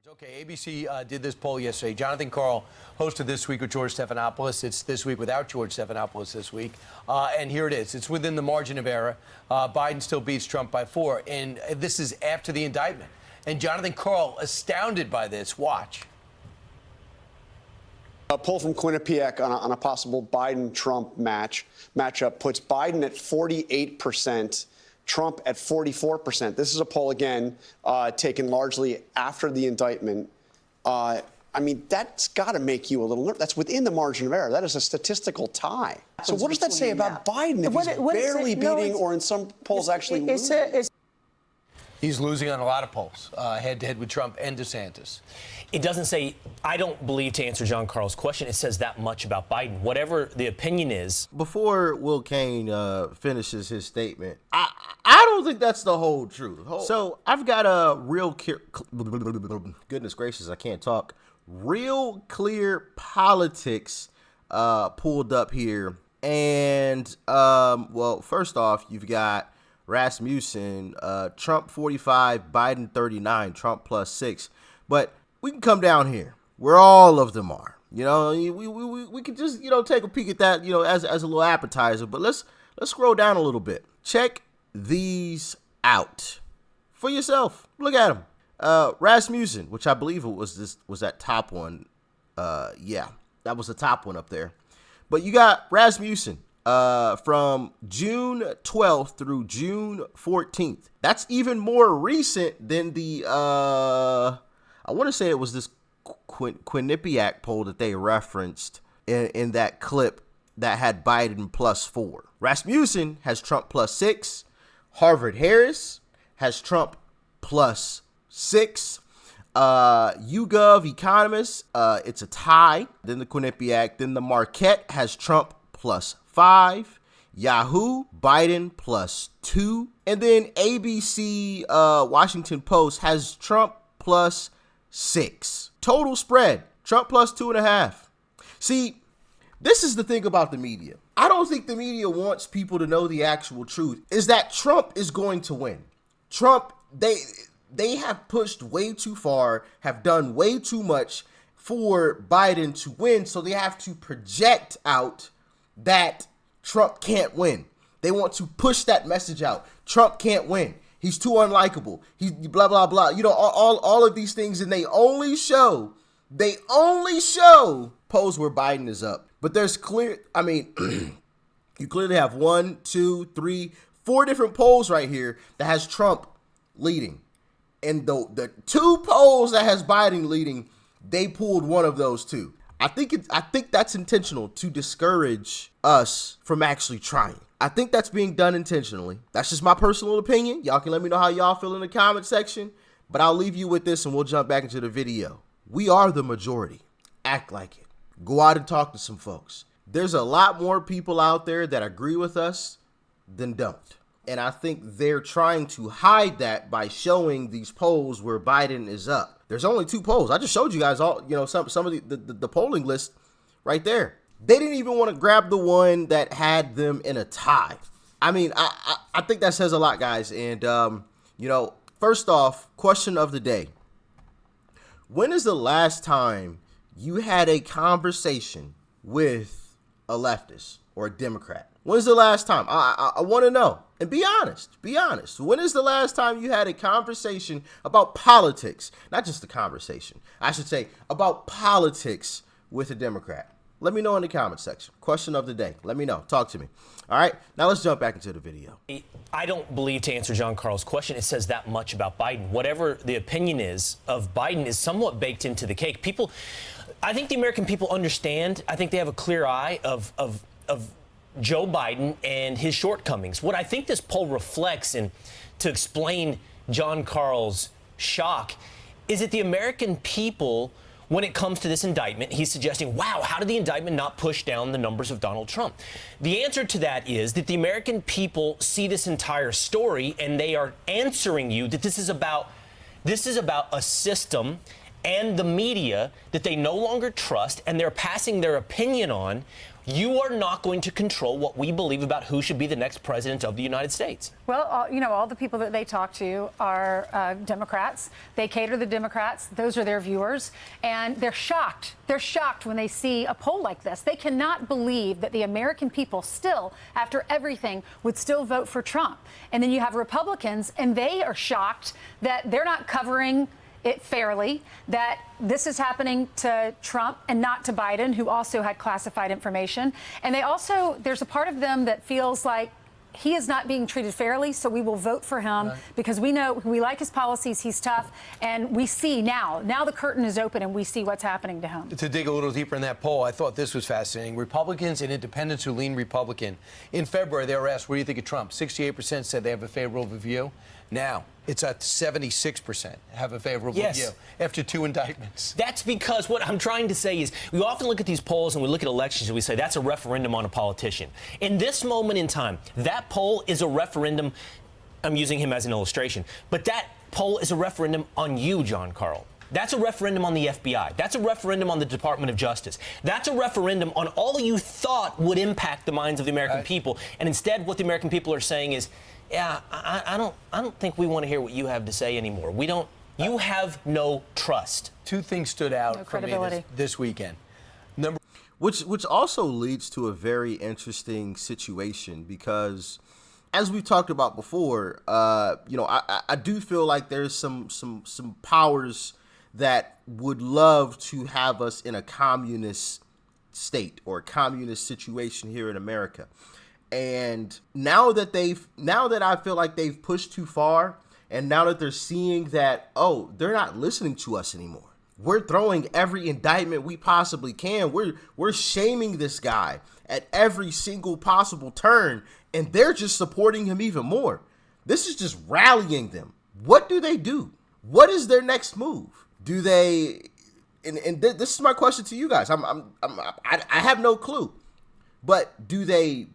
Okay, ABC did this poll yesterday. Jonathan Karl hosted This Week with George Stephanopoulos. It's This Week without George Stephanopoulos this week. And here it is. It's within the margin of error. Biden still beats Trump by 4. And this is after the indictment. And Jonathan Karl, astounded by this. Watch. A poll from Quinnipiac on a possible Biden-Trump matchup puts Biden at 48%. Trump at 44%. This is a poll, again, taken largely after the indictment. I mean, that's got to make you a little nervous. That's within the margin of error. That is a statistical tie. So what does that say about Biden if he's barely beating or in some polls actually losing? He's losing on a lot of polls, head-to-head with Trump and DeSantis. It doesn't say, I don't believe, to answer John Karl's question, it says that much about Biden. Whatever the opinion is. Before Will Cain finishes his statement, I don't think that's the whole truth. So I've got a goodness gracious, I can't talk. Real Clear Politics pulled up here. And, well, first off, you've got Rasmussen, Trump 45, Biden 39, Trump plus 6. But we can come down here where all of them are. You know, we could just, take a peek at that, as a little appetizer. But let's scroll down a little bit. Check these out for yourself. Look at them. Rasmussen, which I believe was that top one. Yeah, that was the top one up there. But you got Rasmussen. From June 12th through June 14th. That's even more recent than the, I want to say it was this Quinnipiac poll that they referenced in that clip that had Biden plus 4. Rasmussen has Trump plus 6. Harvard-Harris has Trump plus 6. YouGov Economist, it's a tie. Then the Quinnipiac. Then the Marquette has Trump plus 5, Yahoo, Biden plus 2, and then ABC Washington Post has Trump plus 6. Total spread, Trump plus 2.5. See, this is the thing about the media. I don't think the media wants people to know the actual truth, is that Trump is going to win. Trump, they have pushed way too far, have done way too much for Biden to win, so they have to project out that Trump can't win. They want to push that message out. Trump can't win. He's too unlikable. He's blah, blah, blah. All of these things. And they only show polls where Biden is up. But there's you clearly have 1, 2, 3, 4 different polls right here that has Trump leading. And the 2 polls that has Biden leading, they pulled one of those 2. I think that's intentional to discourage us from actually trying. I think that's being done intentionally. That's just my personal opinion. Y'all can let me know how y'all feel in the comment section, but I'll leave you with this and we'll jump back into the video. We are the majority. Act like it. Go out and talk to some folks. There's a lot more people out there that agree with us than don't. And I think they're trying to hide that by showing these polls where Biden is up. There's only 2 polls. I just showed you guys all, some of the polling list right there. They didn't even want to grab the one that had them in a tie. I mean, I think that says a lot, guys. And, first off, question of the day. When is the last time you had a conversation with a leftist or a Democrat? When's the last time? I want to know. And be honest. Be honest. When is the last time you had a conversation about politics? Not just a conversation. I should say about politics with a Democrat. Let me know in the comment section. Question of the day. Let me know. Talk to me. All right. Now let's jump back into the video. I don't believe, to answer John Karl's question, it says that much about Biden. Whatever the opinion is of Biden is somewhat baked into the cake. I think the American people understand. I think they have a clear eye of Joe Biden and his shortcomings. What I think this poll reflects, and to explain John Karl's shock, is that the American people, when it comes to this indictment, he's suggesting, wow, how did the indictment not push down the numbers of Donald Trump? The answer to that is that the American people see this entire story and they are answering you that this is about a system and the media that they no longer trust, and they're passing their opinion on You are not going to control what we believe about who should be the next president of the United States. Well, all the people that they talk to are Democrats. They cater to the Democrats. Those are their viewers. And they're shocked. They're shocked when they see a poll like this. They cannot believe that the American people still, after everything, would still vote for Trump. And then you have Republicans, and they are shocked that they're not covering it fairly, that this is happening to Trump and not to Biden, who also had classified information. And there's a part of them that feels like he is not being treated fairly, so we will vote for him because we know we like his policies, he's tough, and we see now the curtain is open and we see what's happening to him. To dig a little deeper in that poll, I thought this was fascinating. Republicans and independents who lean Republican. In February, they were asked, what do you think of Trump? 68% said they have a favorable view. Now, it's at 76% have a favorable view after 2 indictments. That's because what I'm trying to say is we often look at these polls and we look at elections and we say that's a referendum on a politician. In this moment in time, that poll is a referendum. I'm using him as an illustration, but that poll is a referendum on you, John Carl. That's a referendum on the FBI. That's a referendum on the Department of Justice. That's a referendum on all you thought would impact the minds of the American people. And instead, what the American people are saying is, yeah, I don't think we want to hear what you have to say anymore. We don't. You have no trust. 2 things stood out for me this weekend. Which also leads to a very interesting situation because, as we talked about before, I do feel like there's some powers that would love to have us in a communist state or a communist situation here in America. And now that I feel like they've pushed too far, and now that they're seeing that, oh, they're not listening to us anymore. We're throwing every indictment we possibly can. We're shaming this guy at every single possible turn, and they're just supporting him even more. This is just rallying them. What do they do? What is their next move? Do they? And this is my question to you guys. I have no clue. But do they,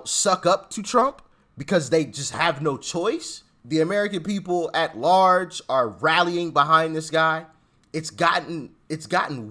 suck up to Trump because they just have no choice? The American people at large are rallying behind this guy. It's gotten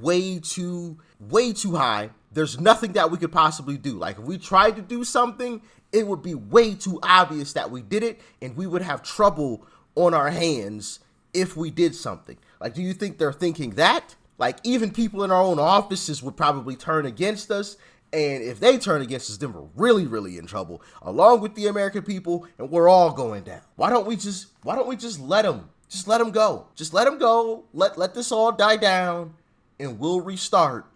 way too high. There's nothing that we could possibly do. Like, if we tried to do something, it would be way too obvious that we did it, and we would have trouble on our hands if we did something. Like, do you think they're thinking that? Like, even people in our own offices would probably turn against us. And if they turn against us, then we're really, really in trouble, along with the American people, and we're all going down. Why don't we just let them? Just let them go. Just let them go. Let this all die down, and we'll restart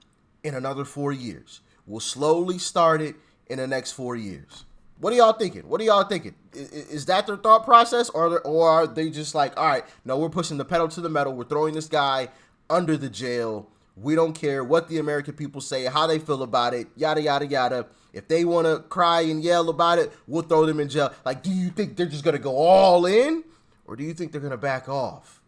in another 4 years. We'll slowly start it in the next 4 years. What are y'all thinking? Is that their thought process, or are they just like, all right, no, we're pushing the pedal to the metal. We're throwing this guy under the jail. We don't care what the American people say, how they feel about it, yada, yada, yada. If they want to cry and yell about it, we'll throw them in jail. Like, do you think they're just going to go all in, or do you think they're going to back off?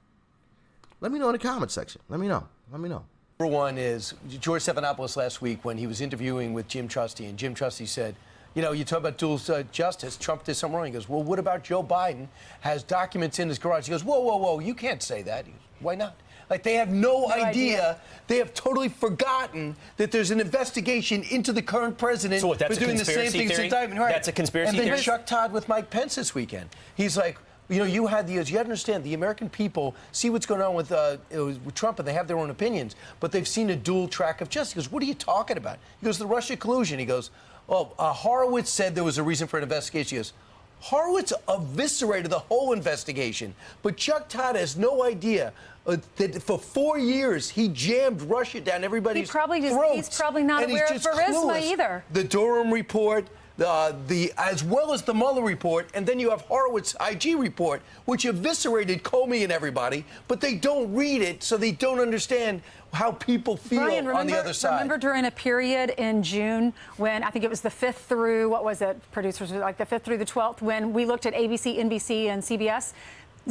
Let me know in the comment section. Let me know. Number one is George Stephanopoulos last week when he was interviewing with Jim Trusty, and Jim Trusty said, you talk about dual justice. Trump did something wrong. He goes, well, what about Joe Biden has documents in his garage? He goes, whoa, you can't say that. He goes, why not? Like, they have no idea. They have totally forgotten that there's an investigation into the current president for doing the same thing as indictment. Right. That's a conspiracy theory? And then Chuck Todd with Mike Pence this weekend. He's like, you understand the American people see what's going on with Trump, and they have their own opinions, but they've seen a dual track of justice. He goes, what are you talking about? He goes, the Russia collusion. He goes, Horowitz said there was a reason for an investigation. He goes, Horowitz eviscerated the whole investigation, but Chuck Todd has no idea that for 4 years he jammed Russia down everybody's throats. He's probably not aware of Burisma either. The Durham report, as well as the Mueller report, and then you have Horowitz's IG report, which eviscerated Comey and everybody, but they don't read it, so they don't understand how people feel on the other side. Remember during a period in June when I think it was the 5th through, what was it, producers, like the 5th through the 12th, when we looked at ABC, NBC, and CBS?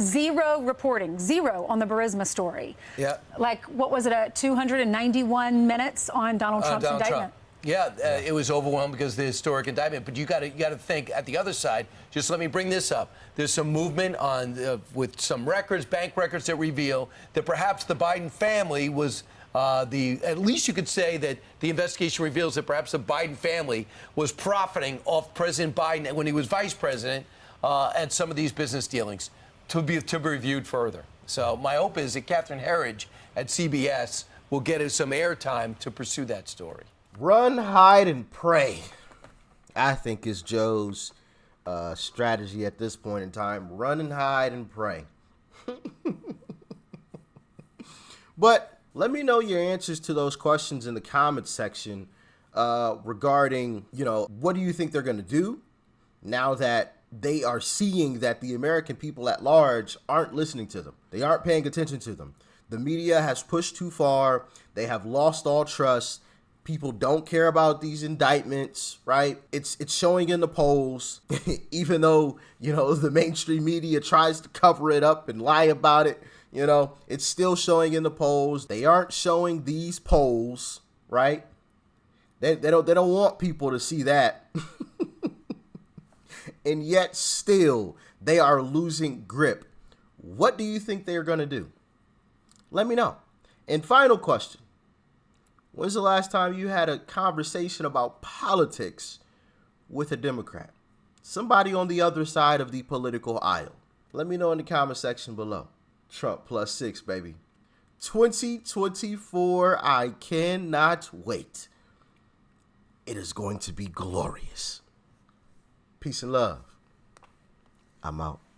Zero reporting, zero on the Burisma story. Yeah. Like, what was it, 291 minutes on Donald Trump's indictment? Trump. Yeah, it was overwhelmed because of the historic indictment. But you got to think at the other side. Just let me bring this up. There's some movement on with some records, bank records that reveal that perhaps the Biden family was At least you could say that the investigation reveals that perhaps the Biden family was profiting off President Biden when he was vice president and some of these business dealings to be reviewed further. So my hope is that Catherine Herridge at CBS will get us some airtime to pursue that story. Run, hide, and pray, I think, is Joe's strategy at this point in time. Run and hide and pray. But let me know your answers to those questions in the comments section regarding, what do you think they're going to do now that they are seeing that the American people at large aren't listening to them. They aren't paying attention to them. The media has pushed too far. They have lost all trust. People don't care about these indictments, right? It's showing in the polls, even though, the mainstream media tries to cover it up and lie about it, it's still showing in the polls. They aren't showing these polls, right? They don't want people to see that. And yet still they are losing grip. What do you think they're going to do? Let me know. And final question. When's the last time you had a conversation about politics with a Democrat? Somebody on the other side of the political aisle. Let me know in the comment section below. Trump +6, baby. 2024, I cannot wait. It is going to be glorious. Peace and love. I'm out.